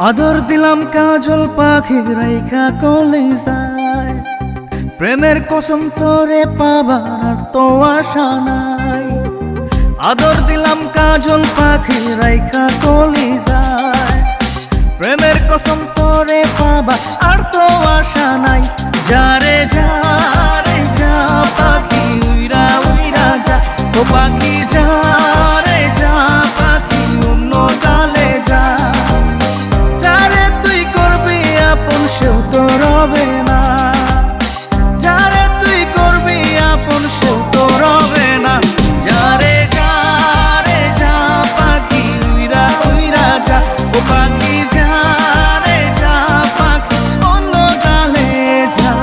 আদর দিলাম কাজল পাখি রাইখা কলিজায়, প্রেমের কসম তোরে পাবার তো আশা নাই। আদর দিলাম কাজল পাখি রাইখা কলিজায়, প্রেমের কসম তোরে পাবা আর তো আশা নাই। যারে যা রে যা পাখি উইরা উইরা যা, ও পাখি যা রে যা পাখি অন্য ডালে যা। যারে তুই করবি আপন সেও তো রবে না, যারে তুই করবি আপন সেও তো রবে না। যারে যা রে যা পাখি উইরা উইরা যা, ও পাখি যা রে যা পাখি অন্য ডালে যা।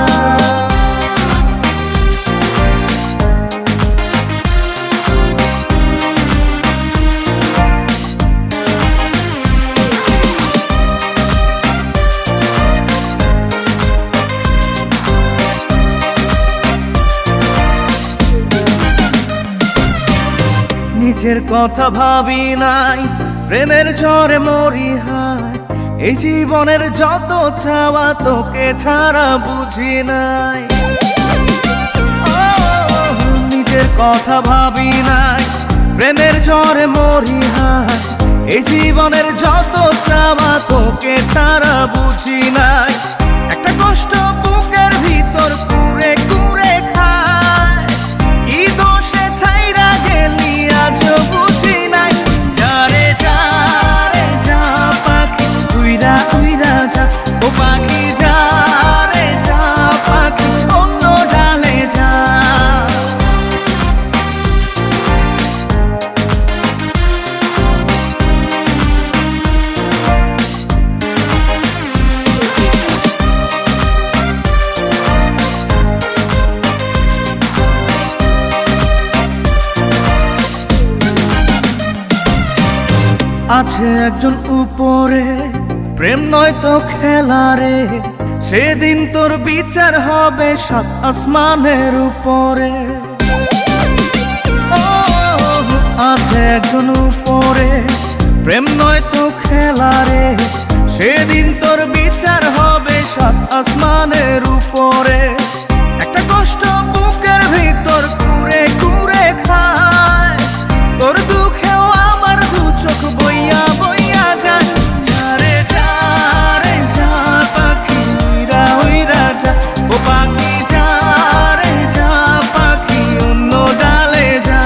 নিজের কথা ভাবি নাই, প্রেমের ঝড়ে মরি হায়। এই জীবনের যত চাওয়া তোকে ছাড়া বুঝি নাই। নিজের কথা ভাবি নাই, প্রেমের ঝড়ে মরি হায়। এই জীবনের যত চাওয়া তোকে ছাড়া বুঝি নাই। একটা কষ্ট বুকের ভিতর কুরে কুরে খায়, কি দোষে ছাইরা গেলি আজ বুঝি নাই। যারে যা রে যা পাখি উইরা উইরা যা, ও পাখি যা রে যা পাখি অন্য ডালে যা। আছে একজন উপরে, প্রেম নয় তো খেলা রে। সেদিন তোর বিচার হবে সাত আসমানের উপরে। আছে একজন উপরে, প্রেম নয় তো খেলা রে। সেদিন তোর বিচার হবে সাত আসমানের উপরে। একটা কষ্ট বুকের ভিতর কুরে কুরে খায়, তোর দুঃখেও আমার দু চোখ বইয়া বইয়া যায়। যারে যা রে যা পাখি উইরা উইরা যা, ও পাখি যা রে যা পাখি অন্য ডালে যা।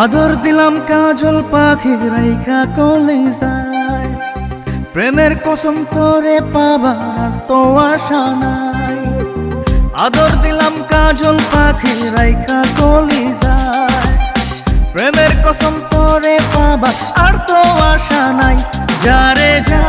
আদর দিলাম কাজল পাখি রাইখা কলিজায়, প্রেমের কসম তোরে পাবার তো আশা নাই। আদর দিলাম কাজল পাখি রাইখা কলিজায়, প্রেমের কসম তোরে পাবা আর তো আশা নাই। যারে যা